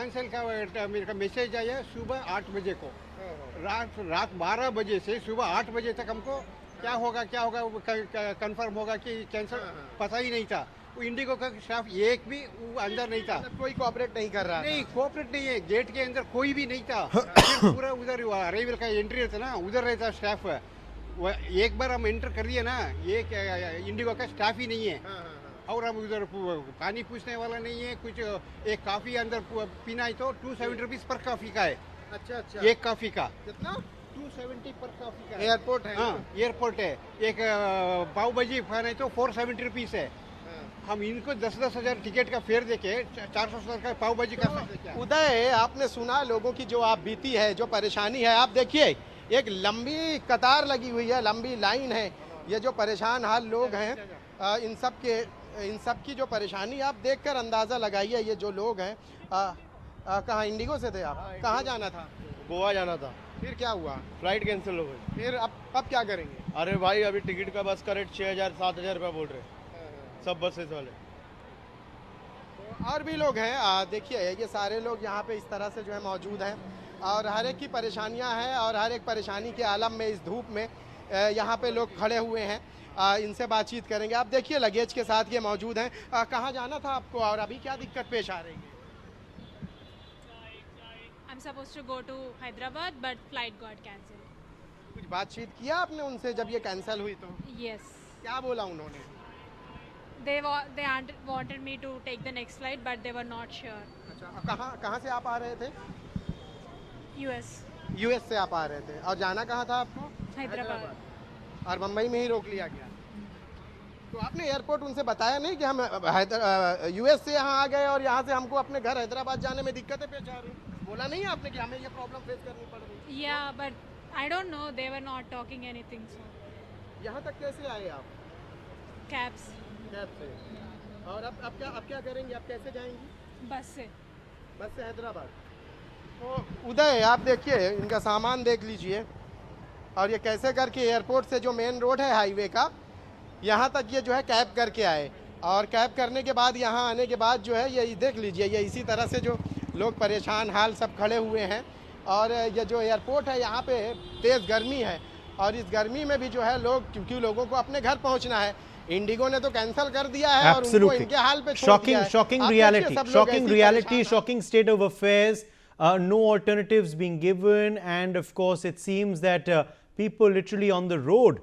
Cancel का मेरे का मैसेज आया सुबह 8 बजे को। रात 12 बजे से सुबह 8 बजे तक हमको क्या होगा कंफर्म होगा कि कैंसिल पता ही नहीं था। वो इंडिगो का स्टाफ एक भी वो अंदर नहीं था, कोई कोऑपरेट नहीं कर रहा नहीं कोऑपरेट नहीं है, गेट के अंदर कोई भी नहीं था। फिर पूरा उधर अराइवल का एंट्री रहता ना, उधर रहता स्टाफ। एक बार हम एंटर कर दिए ना, ये इंडिगो का स्टाफ ही नहीं है। और हम उधर पानी पूछने वाला नहीं है कुछ। एक कॉफी अंदर पीना है तो 270 रुपीज पर कॉफी का है। अच्छा एक कॉफी का कितना? 270 पर कॉफी का। एयरपोर्ट है? हाँ एयरपोर्ट है। एक पाव भाजी खाना है तो 470 रुपीज है। हम इनको 10-10 हजार टिकट का फेयर देके 400 का पाव भाजी खा सकते क्या? उदय, आपने सुना लोगों की जो आप बीती है, जो परेशानी है। आप देखिए एक लंबी कतार लगी हुई है, लंबी लाइन है। ये जो परेशान हाल लोग हैं, इन सब की जो परेशानी आप देखकर अंदाज़ा लगाइए। ये जो लोग हैं, कहाँ इंडिगो से थे आप? कहाँ जाना था? गोवा जाना था। फिर क्या हुआ? फ्लाइट कैंसिल हो गई। फिर अब क्या करेंगे? अरे भाई अभी टिकट का बस का रेट 6,000-7,000 रुपये बोल रहे सब बसेस वाले। तो और भी लोग हैं, देखिए ये सारे लोग यहाँ पे इस तरह से जो है मौजूद हैं और हर एक की परेशानियाँ हैं और हर एक परेशानी के आलम में इस धूप में यहाँ पे लोग खड़े हुए हैं। इनसे बातचीत करेंगे। आप देखिए लगेज के साथ ये मौजूद हैं। कहाँ जाना था आपको और अभी क्या दिक्कत पेश आ रही है? I'm supposed to go to Hyderabad, but flight got cancelled. कुछ बातचीत किया आपने उनसे जब ये कैंसिल हुई तो? Yes. क्या बोला उन्होंने? They wanted me to take the next flight, but they were not sure. अच्छा, कहाँ से आप आ रहे थे? US. यूएस से आप आ रहे थे और जाना कहाँ था आपको? Hyderabad. और मुंबई में ही रोक लिया गया। तो आपने एयरपोर्ट उनसे बताया नहीं कि हम यूएस से यहाँ आ गए और यहाँ से हमको अपने घर हैदराबाद जाने में दिक्कतें पेश आ रही? बोला नहीं आपने कि हमें ये प्रॉब्लम फेस करनी पड़ रही? Yeah, but I don't know. They were not talking anything. So यहाँ तक कैसे आए आप? cabs, कैब से। और अब क्या करेंगे? आप कैसे जाएंगी? bus से. बस से हैदराबाद। तो उदय, आप देखिए इनका सामान देख लीजिए और ये कैसे करके एयरपोर्ट से जो मेन रोड है हाईवे का, यहाँ तक ये जो है कैब करके आए और कैब करने के बाद यहाँ आने के बाद जो है ये देख लीजिए, ये इसी तरह से जो लोग परेशान हाल सब खड़े हुए हैं। और ये जो एयरपोर्ट है यहाँ पे तेज़ गर्मी है और इस गर्मी में भी जो है लोग, क्योंकि लोगों को अपने घर पहुँचना है, इंडिगो ने तो कैंसिल कर दिया है और उनको इनके हाल पे छोड़ दिया है। Shocking reality, shocking state of affairs. No alternatives being given, and of course it seems that people literally on the road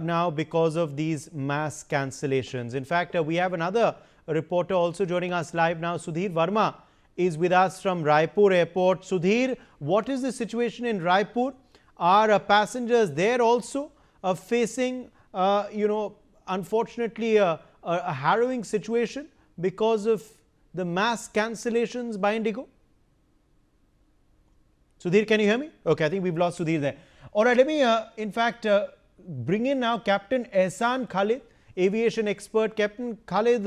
now because of these mass cancellations. In fact, we have another reporter also joining us live now. Sudhir Verma is with us from Raipur Airport. Sudhir, what is the situation in Raipur? Are passengers there also facing, unfortunately a harrowing situation because of the mass cancellations by IndiGo? Sudhir, can you hear me? Okay, I think we've lost Sudhir there. All right, let me in fact bring in now Captain Ehsan Khalid, aviation expert. Captain Khalid,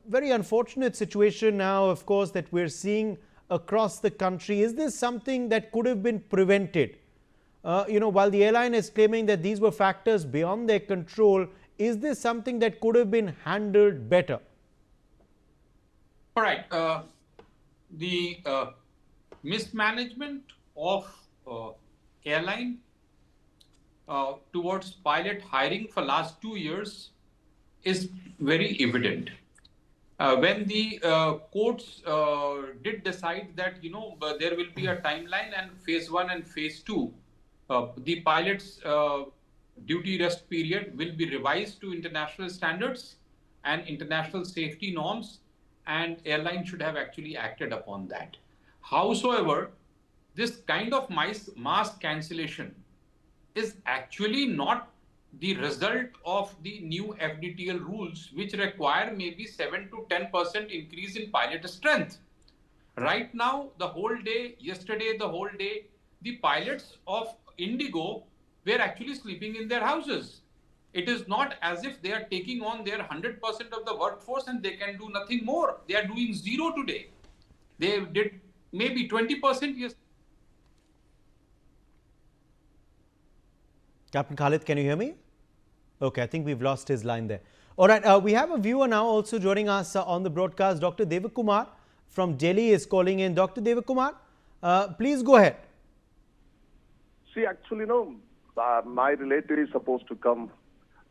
very unfortunate situation now, of course, that we're seeing across the country. Is this something that could have been prevented? While the airline is claiming that these were factors beyond their control, is this something that could have been handled better? All right. The mismanagement of airline towards pilot hiring for last 2 years is very evident. When the courts did decide that there will be a timeline and phase 1 and phase 2, the pilots duty rest period will be revised to international standards and international safety norms, and airline should have actually acted upon that. Howsoever, this kind of mass cancellation is actually not the result of the new FDTL rules, which require maybe 7 to 10% increase in pilot strength. Right now, the whole day, yesterday, the whole day, the pilots of IndiGo were actually sleeping in their houses. It is not as if they are taking on their 100% of the workforce and they can do nothing more. They are doing zero today. They did maybe 20%. Yes. Captain Khalid, can you hear me? Okay, I think we've lost his line there. All right, we have a viewer now also joining us on the broadcast, Dr. Devakumar. from Delhi is calling in. Dr. Devakumar, please go ahead. See, actually, no, my relative is supposed to come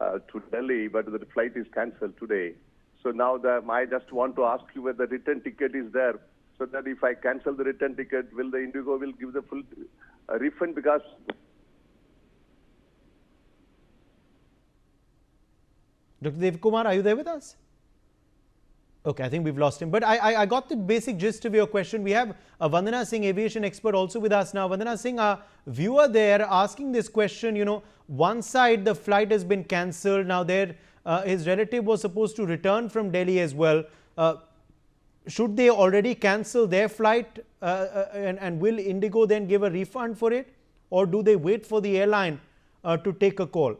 to Delhi, but the flight is cancelled today. So now I just want to ask you whether the return ticket is there, so that if I cancel the return ticket, will the IndiGo will give the full refund? Because Dr. Devakumar, are you there with us? Okay, I think we've lost him. But I got the basic gist of your question. We have Vandana Singh, aviation expert, also with us now. Vandana Singh, a viewer there asking this question, you know, one side the flight has been cancelled. Now his relative was supposed to return from Delhi as well. Should they already cancel their flight and will IndiGo then give a refund for it? Or do they wait for the airline to take a call?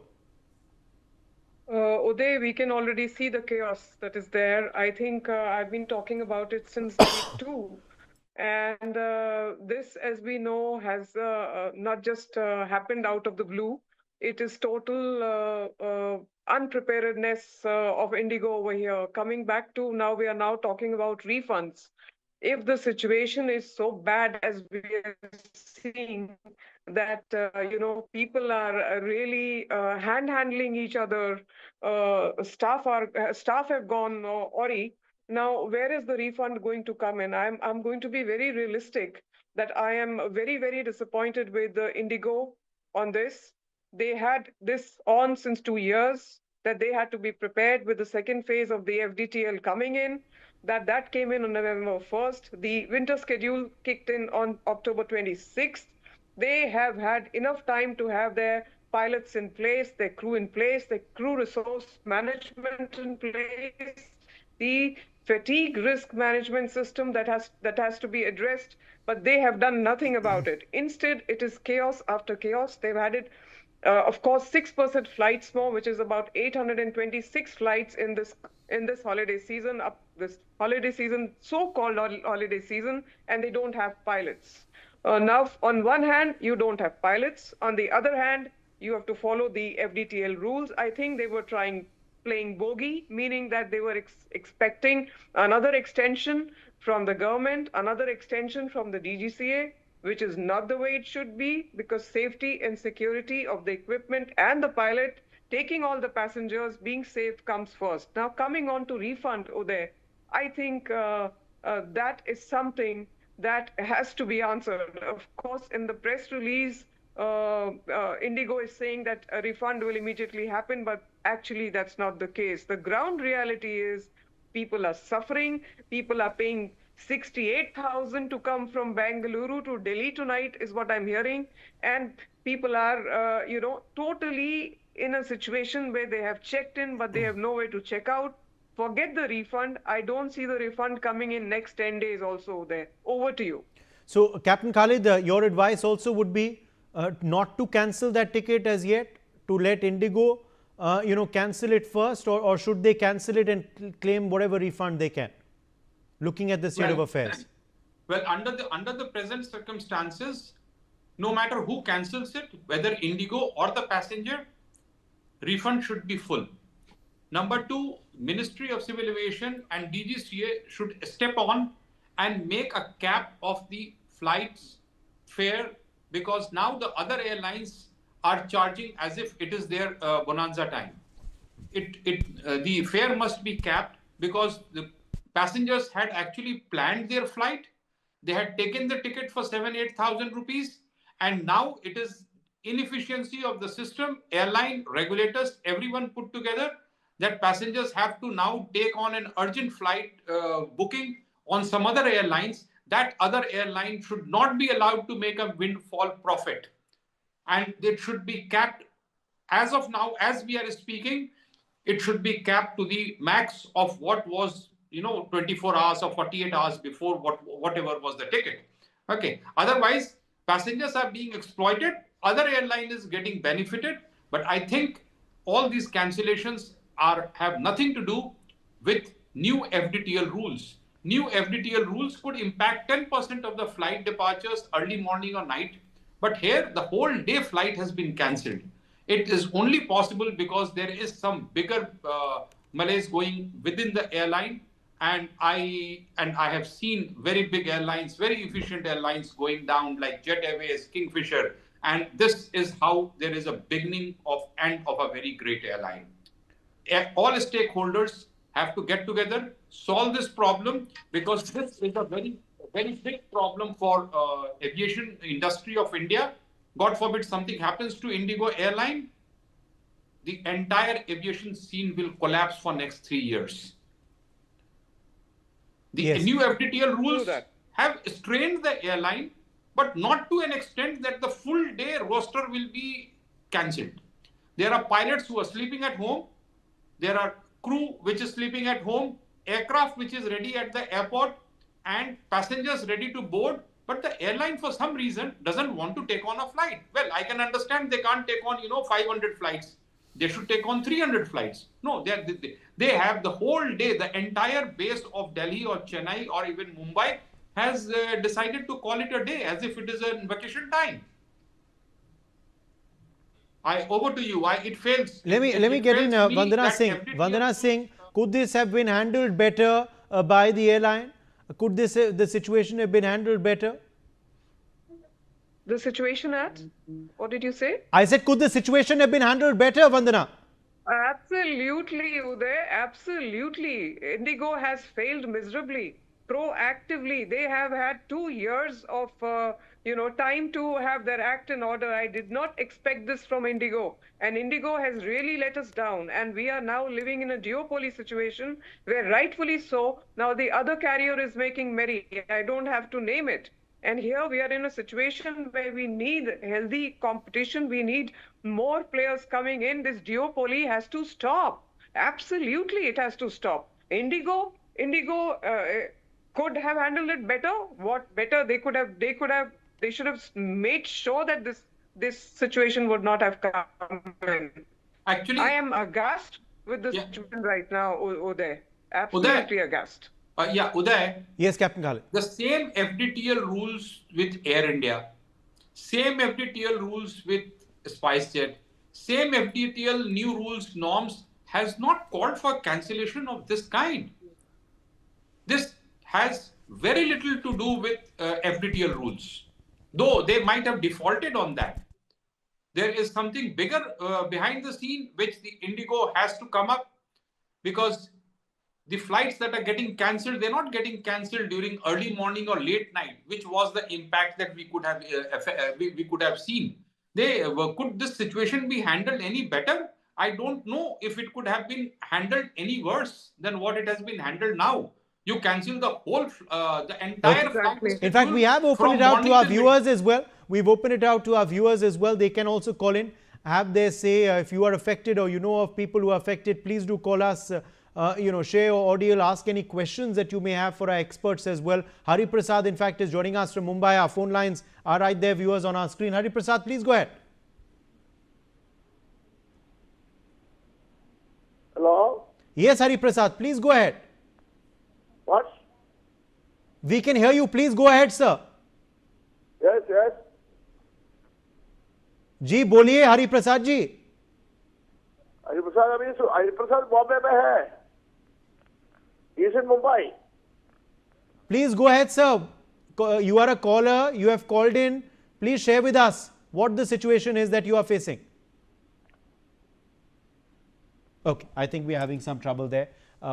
Uday, we can already see the chaos that is there. I think I've been talking about it since week 2. And this, as we know, has not just happened out of the blue. It is total unpreparedness of IndiGo over here. Coming back to now, we are now talking about refunds. If the situation is so bad as we are seeing, that people are really handling each other, staff have gone Ori. Now, where is the refund going to come in? I'm going to be very realistic that I am very, very disappointed with IndiGo on this. They had this on since 2 years, that they had to be prepared with the second phase of the FDTL coming in. That came in on November 1st. The winter schedule kicked in on October 26th. They have had enough time to have their pilots in place, their crew in place, their crew resource management in place, the fatigue risk management system that has to be addressed, but they have done nothing about it. Instead, it is chaos after chaos. They've added, of course, 6% flights more, which is about 826 flights in this holiday season, so-called holiday season, and they don't have pilots. Now, on one hand, you don't have pilots. On the other hand, you have to follow the FDTL rules. I think they were playing bogey, meaning that they were expecting another extension from the government, another extension from the DGCA, which is not the way it should be, because safety and security of the equipment and the pilot, taking all the passengers, being safe comes first. Now, coming on to refund, Uday, I think that is something that has to be answered. Of course, in the press release, IndiGo is saying that a refund will immediately happen, but actually that's not the case. The ground reality is people are suffering, people are paying 68,000 to come from Bengaluru to Delhi tonight is what I'm hearing, and people are totally in a situation where they have checked in but they have nowhere to check out. Forget the refund. I don't see the refund coming in next 10 days also there. Over to you. So, Captain Khalid, your advice also would be not to cancel that ticket as yet, to let IndiGo cancel it first, or should they cancel it and claim whatever refund they can, looking at the state of affairs? Well, under the present circumstances, no matter who cancels it, whether IndiGo or the passenger, refund should be full. Number 2, Ministry of Civil Aviation and DGCA should step on and make a cap of the flight's fare, because now the other airlines are charging as if it is their bonanza time. The fare must be capped, because the passengers had actually planned their flight. They had taken the ticket for 7,000-8,000 rupees, and now it is inefficiency of the system, airline, regulators, everyone put together, that passengers have to now take on an urgent flight booking on some other airlines. That other airline should not be allowed to make a windfall profit. And it should be capped, as of now, as we are speaking, it should be capped to the max of what was, 24 hours or 48 hours before, whatever was the ticket. Okay. Otherwise, passengers are being exploited, other airline is getting benefited. But I think all these cancellations have nothing to do with new FDTL rules. New FDTL rules could impact 10% of the flight departures early morning or night. But here, the whole day flight has been cancelled. It is only possible because there is some bigger malaise going within the airline, and I have seen very big airlines, very efficient airlines going down like Jet Airways, Kingfisher, and this is how there is a beginning of end of a very great airline. All stakeholders have to get together, solve this problem, because this is a very, very big problem for aviation industry of India. God forbid something happens to IndiGo airline, the entire aviation scene will collapse for next 3 years. The new FDTL rules have strained the airline, but not to an extent that the full day roster will be cancelled. There are pilots who are sleeping at home. There are crew which is sleeping at home, aircraft which is ready at the airport, and passengers ready to board. But the airline, for some reason, doesn't want to take on a flight. Well, I can understand they can't take on, 500 flights. They should take on 300 flights. No, they have the whole day, the entire base of Delhi or Chennai or even Mumbai has decided to call it a day as if it is a vacation time. Over to you. It fails. Let me get in Vandana Singh. Vandana Singh, could this have been handled better by the airline? Could the situation have been handled better? The situation at? What did you say? I said, could the situation have been handled better, Vandana? Absolutely, Uday. Absolutely. IndiGo has failed miserably. Proactively, they have had 2 years of time to have their act in order. I did not expect this from IndiGo, and IndiGo has really let us down, and we are now living in a duopoly situation where, rightfully so, now the other carrier is making merry. I don't have to name it. And here we are in a situation where we need healthy competition. We need more players coming in. This duopoly has to stop. Absolutely, it has to stop. IndiGo could have handled it better. What better? They should have made sure that this situation would not have come in. Actually, I am aghast with the situation right now, Uday. Absolutely aghast. Uday. Yes, Captain Khalid. The same FDTL rules with Air India, same FDTL rules with SpiceJet, same FDTL new rules, norms has not called for cancellation of this kind. This has very little to do with FDTL rules, though they might have defaulted on that. There is something bigger behind the scene which the IndiGo has to come up, because the flights that are getting cancelled, they're not getting cancelled during early morning or late night, which was the impact that we could have seen. Could this situation be handled any better? I don't know if it could have been handled any worse than what it has been handled now. You cancel the whole, the entire flight. In fact, we have opened it out to our viewers as well. We've opened it out to our viewers as well. They can also call in, have their say. If you are affected or you know of people who are affected, please do call us. Share your audio, ask any questions that you may have for our experts as well. Hari Prasad, in fact, is joining us from Mumbai. Our phone lines are right there, viewers, on our screen. Hari Prasad, please go ahead. Hello? Yes, Hari Prasad, please go ahead. What? We can hear you. Please go ahead, sir. Yes. जी बोलिए हरि प्रसाद जी. हरि प्रसाद बॉम्बे में है. He's in Mumbai. Please go ahead, sir. You are a caller. You have called in. Please share with us what the situation is that you are facing. Okay, I think we are having some trouble there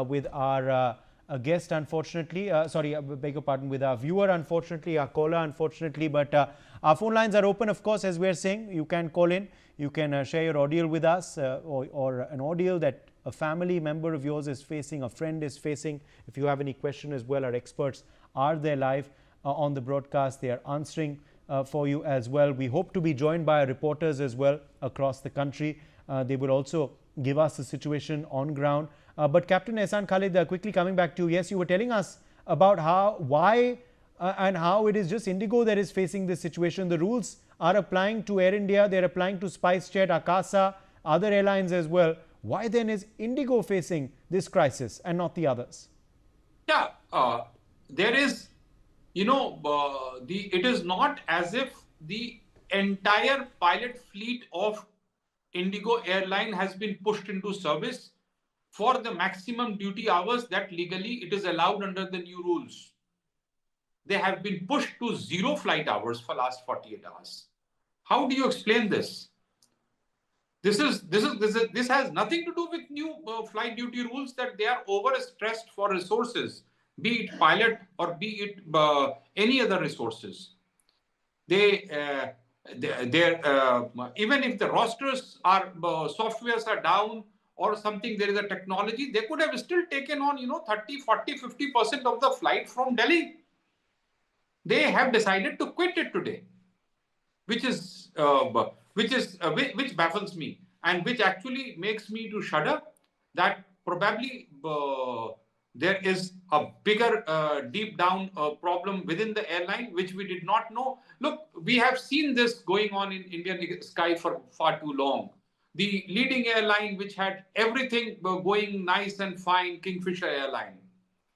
with our guest, unfortunately. Sorry, I beg your pardon, with our viewer, unfortunately, our caller, unfortunately. But our phone lines are open, of course, as we are saying. You can call in. You can share your audio with us or an audio that a family member of yours is facing, a friend is facing. If you have any question as well, our experts are there live on the broadcast. They are answering for you as well. We hope to be joined by reporters as well across the country. They will also give us the situation on ground. But Captain Ehsan Khalid, quickly coming back to you. Yes, you were telling us about why and how it is just IndiGo that is facing this situation. The rules are applying to Air India, they're applying to SpiceJet, Akasa, other airlines as well. Why then is IndiGo facing this crisis and not the others? Yeah, there is, it is not as if the entire pilot fleet of IndiGo airline has been pushed into service. for the maximum duty hours that legally it is allowed under the new rules. They have been pushed to 0 flight hours for last 48 hours. How do you explain this? This has nothing to do with new flight duty rules, that they are overstressed for resources, be it pilot or be it any other resources. They're even if the rosters are softwares are down or something, there is a technology, they could have still taken on 30, 40, 50% of the flight from Delhi. They have decided to quit it today, which baffles me and which actually makes me to shudder that probably there is a bigger deep down problem within the airline which we did not know. Look, we have seen this going on in Indian sky for far too long. The leading airline which had everything going nice and fine, Kingfisher Airline,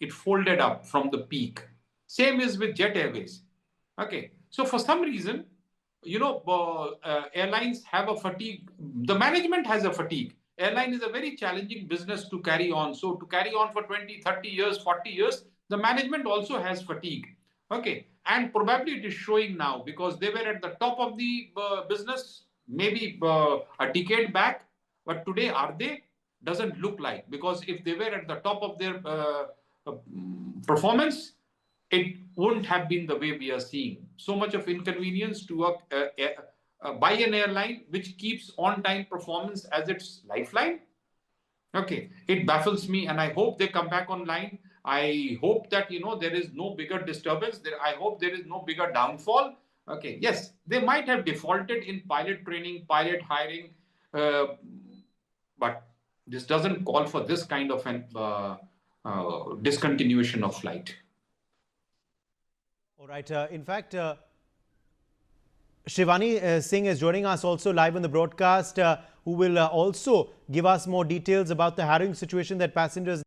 it folded up from the peak. Same is with Jet Airways. Okay, so for some reason, airlines have a fatigue. The management has a fatigue. Airline is a very challenging business to carry on. So to carry on for 20, 30 years, 40 years, the management also has fatigue. Okay, and probably it is showing now because they were at the top of the business maybe a decade back, but today are they? Doesn't look like, because if they were at the top of their performance, it wouldn't have been the way we are seeing. So much of inconvenience to buy an airline which keeps on-time performance as its lifeline. Okay, it baffles me, and I hope they come back online. I hope that there is no bigger disturbance. I hope there is no bigger downfall. Okay, yes, they might have defaulted in pilot training, pilot hiring, but this doesn't call for this kind of an discontinuation of flight. All right. In fact, Shivani Singh is joining us also live on the broadcast, who will also give us more details about the harrowing situation that passengers